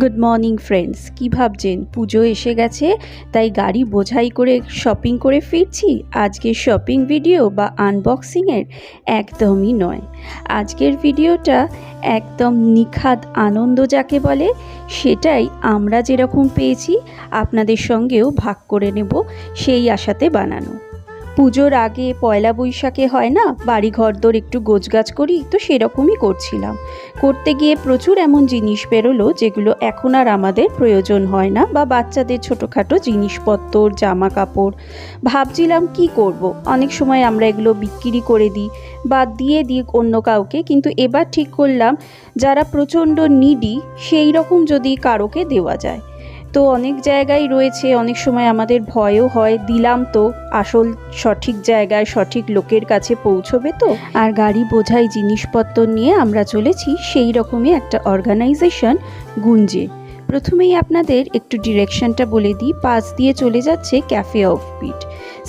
Good morning friends, কী ভাবছেন পুজো এসে গেছে তাই গাড়ি বোঝাই করে শপিং করে ফিরছি? আজকের শপিং ভিডিও বা আনবক্সিংয়ের একদমই নয়। আজকের ভিডিওটা একদম নিখাদ আনন্দ যাকে বলে, সেটাই আমরা যেরকম পেয়েছি আপনাদের সঙ্গেও ভাগ করে নেব সেই আশাতে বানানো। পুজোর আগে পয়লা বৈশাখে হয় না, বাড়ি ঘরদোর একটু গোছগাছ করি, তো সেরকমই করছিলাম। করতে গিয়ে প্রচুর এমন জিনিস বেরোলো যেগুলো এখন আর আমাদের প্রয়োজন হয় না, বা বাচ্চাদের ছোটোখাটো জিনিসপত্র, জামা কাপড়। ভাবছিলাম কি করব, অনেক সময় আমরা এগুলো বিক্রি করে দিই বা দিয়ে দিই অন্য কাউকে, কিন্তু এবার ঠিক করলাম যারা প্রচণ্ড নিডি সেই রকম যদি কারোকে দেওয়া যায়। তো অনেক জায়গায় রয়েছে, অনেক সময় আমাদের ভয়ও হয়, দিলাম তো আসল সঠিক জায়গায় সঠিক লোকের কাছে পৌঁছবে তো। আর গাড়ি বোঝাই জিনিসপত্র নিয়ে আমরা চলেছি সেই রকমই একটা অর্গানাইজেশন গুঞ্জে। প্রথমেই আপনাদের একটু ডিরেকশনটা বলে দিই। পাশ দিয়ে চলে যাচ্ছে ক্যাফে অফবিট।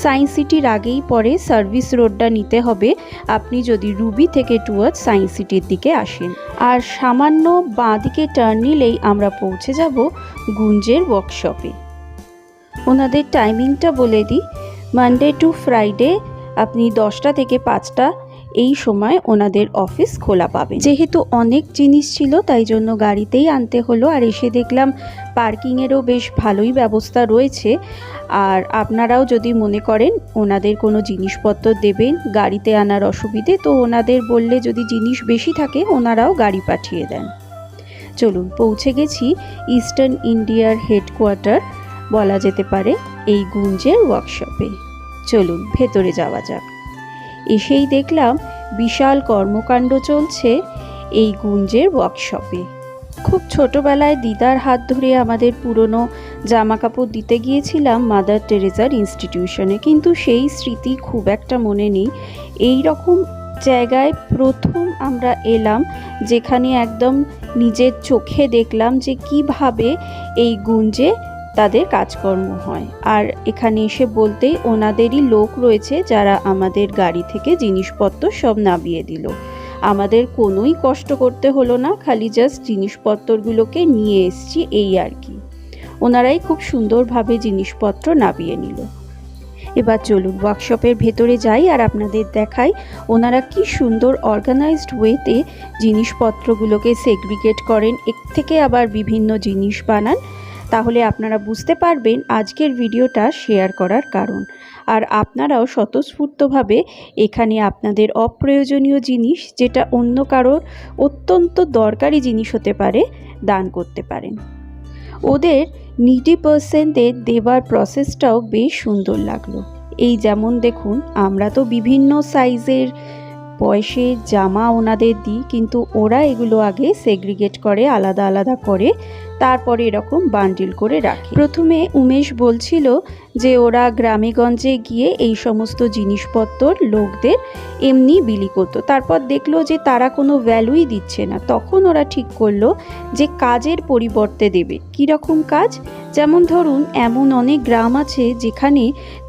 সায়েন্স সিটির আগেই পরে সার্ভিস রোডটা নিতে হবে আপনি যদি রুবি থেকে টুয়ার্ডস সায়েন্স সিটির দিকে আসেন। আর সামান্য বাঁ দিকে টার্ন নিলেই আমরা পৌঁছে যাব গুঞ্জের ওয়ার্কশপে। ওনাদের টাইমিংটা বলে দিই, মানডে টু ফ্রাইডে আপনি 10টা থেকে 5টা এই সময় ওনাদের অফিস খোলা পাবেন। যেহেতু অনেক জিনিস ছিল তাই জন্য গাড়িতেই আনতে হলো, আর এসে দেখলাম পার্কিংয়েরও বেশ ভালোই ব্যবস্থা রয়েছে। আর আপনারাও যদি মনে করেন ওনাদের কোনো জিনিসপত্র দেবেন গাড়িতে আনার অসুবিধে, তো ওনাদের বললে যদি জিনিস বেশি থাকে ওনারাও গাড়ি পাঠিয়ে দেন। চলুন, পৌঁছে গেছি ইস্টার্ন ইন্ডিয়ার হেডকোয়ার্টার বলা যেতে পারে এই গুঞ্জের ওয়ার্কশপে। চলুন ভেতরে যাওয়া যাক। এসেই দেখলাম বিশাল কর্মকাণ্ড চলছে এই গুঞ্জের ওয়ার্কশপে। খুব ছোটোবেলায় দিদার হাত ধরে আমাদের পুরনো জামা কাপড় দিতে গিয়েছিলাম মাদার টেরেজার ইনস্টিটিউশনে, কিন্তু সেই স্মৃতি খুব একটা মনে নেই। এই রকম জায়গায় প্রথম আমরা এলাম যেখানে একদম নিজের চোখে দেখলাম যে কিভাবে এই গুঞ্জে তাদের কাজকর্ম হয়। আর এখানে এসে বলতেই ওনাদেরই লোক রয়েছে যারা আমাদের গাড়ি থেকে জিনিসপত্র সব নামিয়ে দিল। আমাদের কোনোই কষ্ট করতে হলো না, খালি জাস্ট জিনিসপত্রগুলোকে নিয়ে এসছি এই আর কি। ওনারাই খুব সুন্দরভাবে জিনিসপত্র নামিয়ে নিল। এবার চলুন ওয়ার্কশপের ভেতরে যাই আর আপনাদের দেখাই ওনারা কি সুন্দর অর্গানাইজড ওয়েতে জিনিসপত্রগুলোকে সেগ্রিগেট করেন, এক থেকে আবার বিভিন্ন জিনিস বানান। তাহলে আপনারা বুঝতে পারবেন আজকের ভিডিওটা শেয়ার করার কারণ। আর আপনারাও স্বতঃস্ফূর্তভাবে এখানে আপনাদের অপ্রয়োজনীয় জিনিস, যেটা অন্য কারোর অত্যন্ত দরকারি জিনিস হতে পারে, দান করতে পারেন। ওদের নিডি পার্সনদের দেওয়ার প্রসেসটাও বেশ সুন্দর লাগলো। এই যেমন দেখুন, আমরা তো বিভিন্ন সাইজের বয়সের জামা ওনাদের দিই, কিন্তু ওরা এগুলো আগে সেগ্রিগেট করে, আলাদা আলাদা করে, তারপরে এরকম বান্ডিল করে রাখে। প্রথমে উমেশ বলছিল যে ওরা গ্রামেগঞ্জে গিয়ে এই সমস্ত জিনিসপত্র লোকদের এমনি বিলি করতো, তারপর দেখলো যে তারা কোনো ভ্যালুই দিচ্ছে না। তখন ওরা ঠিক করলো যে কাজের পরিবর্তে দেবে। কীরকম কাজ? যেমন ধরুন, এমন অনেক গ্রাম আছে যেখানে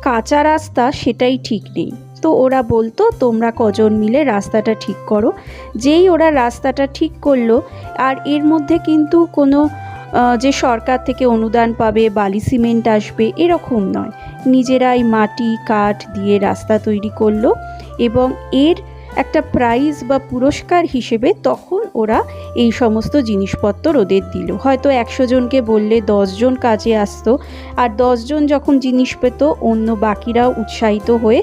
কাঁচা রাস্তা সেটাই ঠিক নেই, তো ওরা বলতো তোমরা কজন মিলে রাস্তাটা ঠিক করো। যেই ওরা রাস্তাটা ঠিক করলো, আর এর মধ্যে কিন্তু কোনো যে সরকার থেকে অনুদান পাবে, বালি সিমেন্ট আসবে এরকম নয়, নিজেরাই মাটি কাঠ দিয়ে রাস্তা তৈরি করলো, এবং এর একটা প্রাইজ বা পুরস্কার হিসেবে তখন ওরা এই সমস্ত জিনিসপত্র ওদের দিল। হয়তো 100 জনকে বললে 10 জন কাজে আসতো, আর 10 জন যখন জিনিস পেত অন্য বাকিরাও উৎসাহিত হয়ে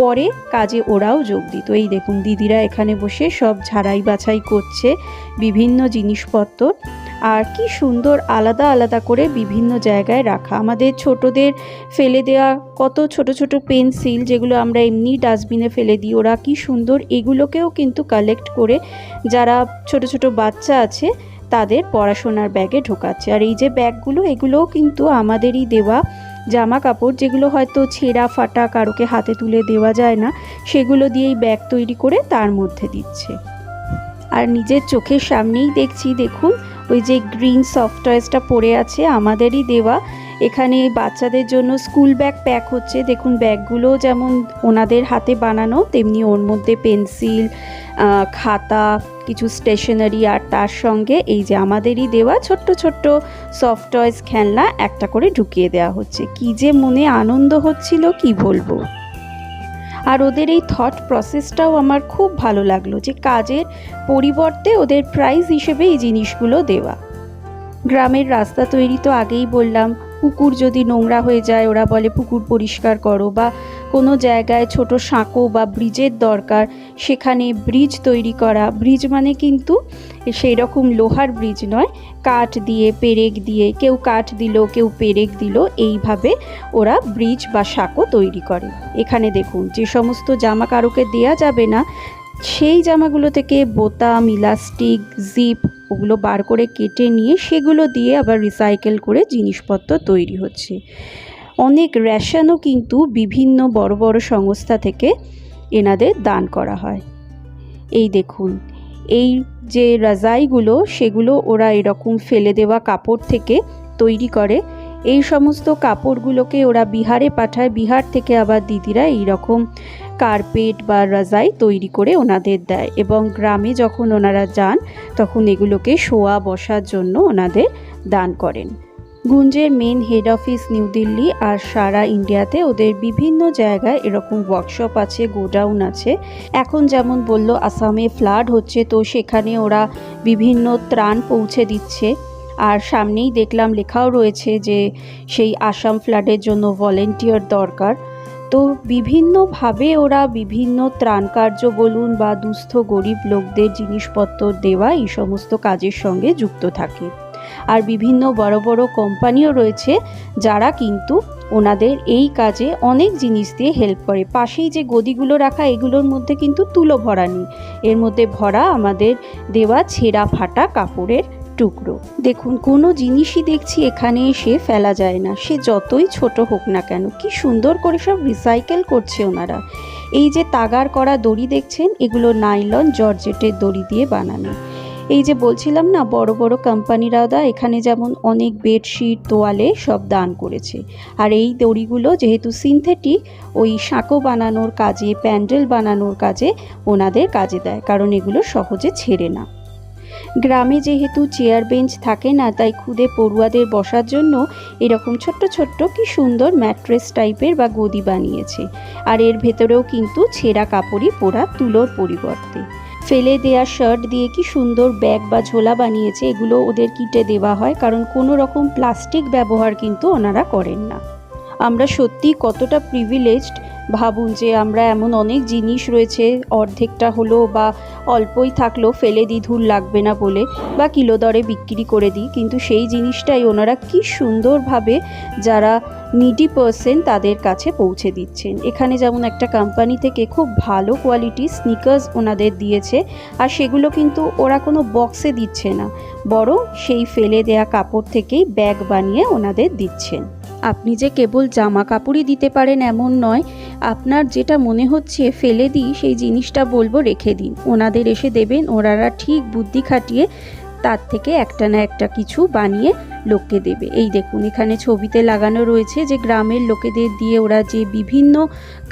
পরে কাজে ওরাও যোগ দিত। এই দেখুন দিদিরা এখানে বসে সব ঝাড়াই বাছাই করছে বিভিন্ন জিনিসপত্র। আর কি সুন্দর আলাদা আলাদা করে বিভিন্ন জায়গায় রাখা। আমাদের ছোটদের ফেলে দেওয়া কত ছোট ছোট পেন্সিল, যেগুলো আমরা এমনি ডাস্টবিনে ফেলে দিই, ওরা কি সুন্দর এগুলোকেও কিন্তু কালেক্ট করে যারা ছোট ছোট বাচ্চা আছে তাদের পড়াশোনার ব্যাগে ঢোকাচ্ছে। আর এই যে ব্যাগগুলো, এগুলোও কিন্তু আমাদেরই দেওয়া জামা কাপড়, যেগুলো হয়তো ছেঁড়া ফাটা, কারোকে হাতে তুলে দেওয়া যায় না, সেগুলো দিয়েই ব্যাগ তৈরি করে তার মধ্যে দিচ্ছে। আর নিজের চোখের সামনেই দেখছি, দেখুন ওই যে গ্রিন সফট টয়েসটা পড়ে আছে আমাদেরই দেওয়া। এখানে বাচ্চাদের জন্য স্কুল ব্যাগ প্যাক হচ্ছে। দেখুন ব্যাগগুলো যেমন ওনাদের হাতে বানানো, তেমনি ওর মধ্যে পেন্সিল খাতা, কিছু স্টেশনারি, আর তার সঙ্গে এই যে আমাদেরই দেওয়া ছোট্ট ছোট্ট সফট টয়েস খেলনা একটা করে ঢুকিয়ে দেওয়া হচ্ছে। কি যে মনে আনন্দ হচ্ছিল কি বলবো। আর ওদের এই থট প্রসেসটাও আমার খুব ভালো লাগলো, যে কাজের পরিবর্তে ওদের প্রাইজ হিসেবে এই জিনিসগুলো দেওয়া। গ্রামের রাস্তা তৈরি তো আগেই বললাম, পুকুর যদি নোংরা হয়ে যায় ওরা বলে পুকুর পরিষ্কার করো, বা কোনো জায়গায় ছোট সাঁকো বা ব্রিজের দরকার, সেখানে ব্রিজ তৈরি করা। ব্রিজ মানে কিন্তু সেই রকম লোহার ব্রিজ নয়, কাঠ দিয়ে, পেরেক দিয়ে, কেউ কাঠ দিল কেউ পেরেক দিল, এইভাবে ওরা ব্রিজ বা সাঁকো তৈরি করে। এখানে দেখুন যে সমস্ত জামা কারোকে দেয়া যাবে না, সেই জামাগুলো থেকে বোতাম, ইলাস্টিক, জিপ ওগুলো বার করে কেটে নিয়ে সেগুলো দিয়ে আবার রিসাইকেল করে জিনিসপত্র তৈরি হচ্ছে। অনেক রেশনও কিন্তু বিভিন্ন বড় বড় সংস্থা থেকে এনাদের দান করা হয়। এই দেখুন, এই যে রাজাইগুলো সেগুলো ওরা এরকম ফেলে দেওয়া কাপড় থেকে তৈরি করে। এই সমস্ত কাপড়গুলোকে ওরা বিহারে পাঠায়, বিহার থেকে আবার দিদিরা এইরকম কার্পেট বা রাজাই তৈরি করে ওনাদের দেয়, এবং গ্রামে যখন ওনারা যান তখন এগুলোকে শোয়া বসার জন্য ওনাদের দান করেন। গুঞ্জের main head office new Delhi, আর সারা ইন্ডিয়াতে ওদের বিভিন্ন জায়গায় এরকম ওয়ার্কশপ আছে, গোডাউন আছে। এখন যেমন বললো আসামে ফ্লাড হচ্ছে, তো সেখানে ওরা বিভিন্ন ত্রাণ পৌঁছে দিচ্ছে। আর সামনেই দেখলাম লেখাও রয়েছে যে সেই আসাম ফ্লাডের জন্য ভলেন্টিয়ার দরকার। তো বিভিন্নভাবে ওরা বিভিন্ন ত্রাণ কার্য বলুন বা দুস্থ গরিব লোকদের জিনিসপত্র দেওয়া, এই সমস্ত কাজের সঙ্গে যুক্ত থাকে। আর বিভিন্ন বড় বড় কোম্পানিও রয়েছে যারা কিন্তু ওনাদের এই কাজে অনেক জিনিস দিয়ে হেল্প করে। পাশেই যে গদিগুলো রাখা, এগুলোর মধ্যে কিন্তু তুলো ভরা নেই, এর মধ্যে ভরা আমাদের দেওয়া ছেঁড়া ফাটা কাপড়ের টুকরো। দেখুন, কোনো জিনিসই দেখছি এখানে এসে ফেলা যায় না, সে যতই ছোট হোক না কেন। কি সুন্দর করে সব রিসাইকেল করছে ওনারা। এই যে তাগার করা দড়ি দেখছেন, এগুলো নাইলন জর্জেটের দড়ি দিয়ে বানানো। এই যে বলছিলাম না, বড় বড় কোম্পানিরাও এখানে যেমন অনেক বেডশিট, তোয়ালে সব দান করেছে। আর এই দড়িগুলো যেহেতু সিনথেটিক, ওই সাঁকো বানানোর কাজে, প্যান্ডেল বানানোর কাজে ওনাদের কাজে দেয়, কারণ এগুলো সহজে ছেড়ে না। গ্রামে যেহেতু চেয়ার বেঞ্চ থাকে না, তাই খুদে পড়ুয়াদের বসার জন্য এরকম ছোট্ট ছোট্ট কি সুন্দর ম্যাট্রেস টাইপের বা গদি বানিয়েছে। আর এর ভেতরেও কিন্তু ছেঁড়া কাপড়ই পোড়া, তুলোর পরিবর্তে। ফেলে দেয়া শার্ট দিয়ে কি সুন্দর ব্যাগ বা ঝোলা বানিয়েছে, এগুলো ওদের কিটে দেওয়া হয়, কারণ কোনো রকম প্লাস্টিক ব্যবহার কিন্তু ওনারা করেন না। আমরা সত্যি কতটা প্রিভিলেজড ভাবুন, যে আমরা এমন অনেক জিনিস রয়েছে, অর্ধেকটা হলো বা অল্পই থাকলো ফেলে দিই ধুল লাগবে না বলে, বা কিলো দরে বিক্রি করে দিই, কিন্তু সেই জিনিসটাই ওনারা কি সুন্দরভাবে যারা নিডি পার্সন তাদের কাছে পৌঁছে দিচ্ছেন। এখানে যেমন একটা কোম্পানি থেকে খুব ভালো কোয়ালিটির স্নিকার্স ওনাদের দিয়েছে, আর সেগুলো কিন্তু ওরা কোনো বক্সে দিচ্ছে না, বরং সেই ফেলে দেয়া কাপড় থেকেই ব্যাগ বানিয়ে ওনাদের দিচ্ছেন। আপনি যে কেবল জামা কাপড়ই দিতে পারেন এমন নয়, আপনার যেটা মনে হচ্ছে ফেলে দিই সেই জিনিসটা বলবো রেখে দিন, ওনাদের এসে দেবেন, ওনারা ঠিক বুদ্ধি খাটিয়ে তার থেকে একটা না একটা কিছু বানিয়ে লোককে দেবে। এই দেখুন, এখানে ছবিতে লাগানো রয়েছে যে গ্রামের লোকেদের দিয়ে ওরা যে বিভিন্ন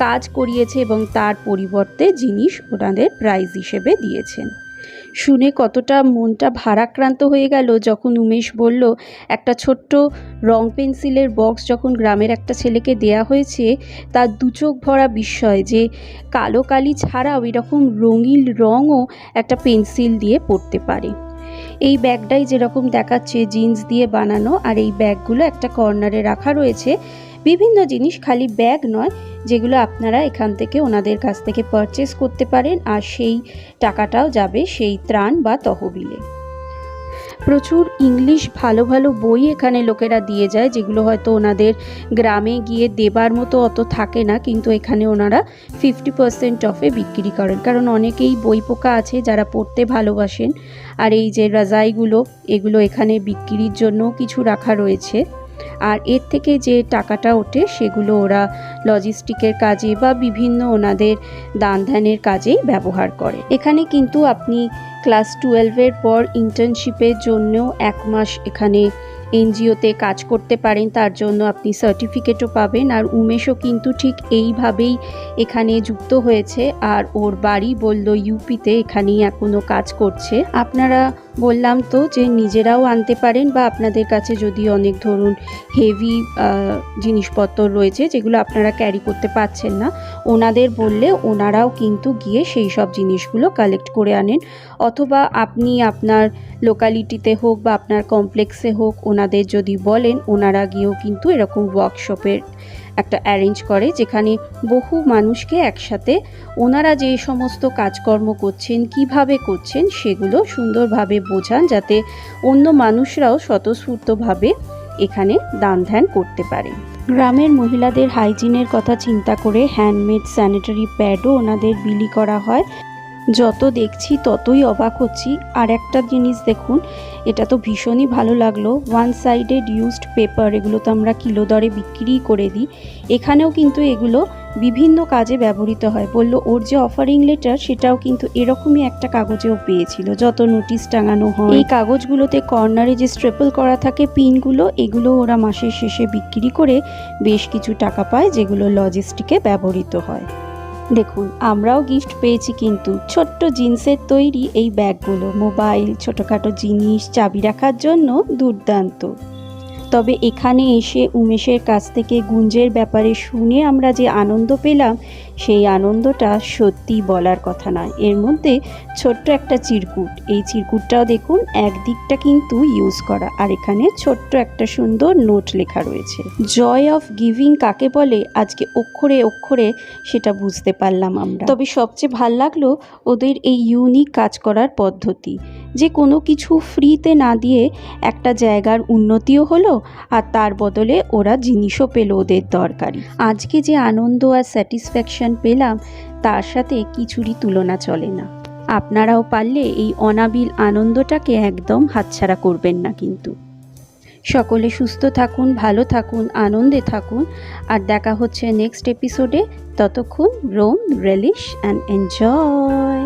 কাজ করিয়েছে এবং তার পরিবর্তে জিনিস ওনাদের প্রাইজ হিসেবে দিয়েছেন। শুনে কতটা মনটা ভারাক্রান্ত হয়ে গেল যখন উমেশ বলল একটা ছোট্ট রং পেন্সিলের বক্স যখন গ্রামের একটা ছেলেকে দেয়া হয়েছে, তার দু চোখ ভরা বিস্ময় যে কালো কালি ছাড়াও এরকম রঙিন রঙও একটা পেন্সিল দিয়ে পড়তে পারে। এই ব্যাগটাই যেরকম দেখাচ্ছে জিন্স দিয়ে বানানো, আর এই ব্যাগগুলো একটা কর্নারে রাখা রয়েছে। বিভিন্ন জিনিস, খালি ব্যাগ নয়, যেগুলো আপনারা এখান থেকে ওনাদের কাছ থেকে পারচেস করতে পারেন, আর সেই টাকাটাও যাবে সেই ত্রাণ বা তহবিলে। প্রচুর ইংলিশ ভালো ভালো বই এখানে লোকেরা দিয়ে যায়, যেগুলো হয়তো ওনাদের গ্রামে গিয়ে দেবার মতো অত থাকে না, কিন্তু এখানে ওনারা 50% অফে বিক্রি করেন, কারণ অনেকেই বই পোকা আছে যারা পড়তে ভালোবাসেন। আর এই যে রাজাইগুলো, এগুলো এখানে বিক্রির জন্য কিছু রাখা রয়েছে, আর এর থেকে যে টাকাটা ওঠে সেগুলো ওরা লজিস্টিকের কাজে বা বিভিন্ন ওনাদের দান ধ্যানের কাজেই ব্যবহার করে। এখানে কিন্তু আপনি ক্লাস 12-এর পর ইন্টার্নশিপের জন্য 1 মাস এখানে এনজিওতে কাজ করতে পারেন, তার জন্য আপনি সার্টিফিকেটও পাবেন। আর উমেশও কিন্তু ঠিক এইভাবেই এখানে যুক্ত হয়েছে, আর ওর বাড়ি বলল ইউপিতে, এখানেই এখনও কাজ করছে। আপনারা বললাম তো যে নিজেরাও আনতে পারেন, বা আপনাদের কাছে যদি অনেক ধরুন হেভি জিনিসপত্র রয়েছে যেগুলো আপনারা ক্যারি করতে পারছেন না, ওনাদের বললে ওনারাও কিন্তু গিয়ে সেই সব জিনিসগুলো কালেক্ট করে আনেন। অথবা আপনি আপনার লোকালিটিতে হোক বা আপনার কমপ্লেক্সে হোক, ওনাদের যদি বলেন, ওনারা গিয়েও কিন্তু এরকম ওয়ার্কশপের একটা অ্যারেঞ্জ করে, যেখানে বহু মানুষকে একসাথে ওনারা যে সমস্ত কাজকর্ম করছেন, কিভাবে করছেন, সেগুলো সুন্দরভাবে বোঝান, যাতে অন্য মানুষরাও স্বতঃস্ফূর্তভাবে এখানে দান ধ্যান করতে পারে। গ্রামের মহিলাদের হাইজিনের কথা চিন্তা করে হ্যান্ডমেড স্যানিটারি প্যাডও ওনাদের বিলি করা হয়। যত দেখছি ততই অবাক হচ্ছি। আর একটা জিনিস দেখুন, এটা তো ভীষণই ভালো লাগলো, ওয়ান সাইডেড ইউজড পেপার, এগুলো তো আমরা কিলো দরে বিক্রি করে দিই, এখানেও কিন্তু এগুলো বিভিন্ন কাজে ব্যবহৃত হয়। বললো ওর যে অফারিং লেটার সেটাও কিন্তু এরকমই একটা কাগজেও পেয়েছিল, যত নোটিশ টাঙানো হয়। এই কাগজগুলোতে কর্নারে যে স্ট্রেপল করা থাকে পিনগুলো, এগুলো ওরা মাসের শেষে বিক্রি করে বেশ কিছু টাকা পায়, যেগুলো লজিস্টিকে ব্যবহৃত হয়। দেখুন, আমরাও গিফট পেয়েছি, কিন্তু ছোট্ট জিন্সের তৈরি এই ব্যাগগুলো মোবাইল, ছোটোখাটো জিনিস, চাবি রাখার জন্য দুর্দান্ত। তবে এখানে এসে উমেশের কাছ থেকে গুঞ্জের ব্যাপারে শুনে আমরা যে আনন্দ পেলাম, সেই আনন্দটা সত্যি বলার কথা নয়। এর মধ্যে ছোট্ট একটা চিরকুট, এই চিরকুটটাও দেখুন একদিকটা কিন্তু ইউজ করা, আর এখানে ছোট্ট একটা সুন্দর নোট লেখা রয়েছে। জয় অফ গিভিং কাকে বলে আজকে অক্ষরে অক্ষরে সেটা বুঝতে পারলাম আমরা। তবে সবচেয়ে ভাল লাগলো ওদের এই ইউনিক কাজ করার পদ্ধতি, যে কোনো কিছু ফ্রিতে না দিয়ে একটা জায়গার উন্নতিও হলো, আর তার বদলে ওরা জিনিসও পেল ওদের দরকারি। আজকে যে আনন্দ আর স্যাটিসফ্যাকশন পেলাম, তার সাথে কিছুরই তুলনা চলে না। আপনারাও পারলে এই অনাবিল আনন্দটাকে একদম হাতছাড়া করবেন না কিন্তু। সকলে সুস্থ থাকুন, ভালো থাকুন, আনন্দে থাকুন, আর দেখা হচ্ছে নেক্সট এপিসোডে। ততক্ষণ রোম, রেলিশ অ্যান্ড এনজয়।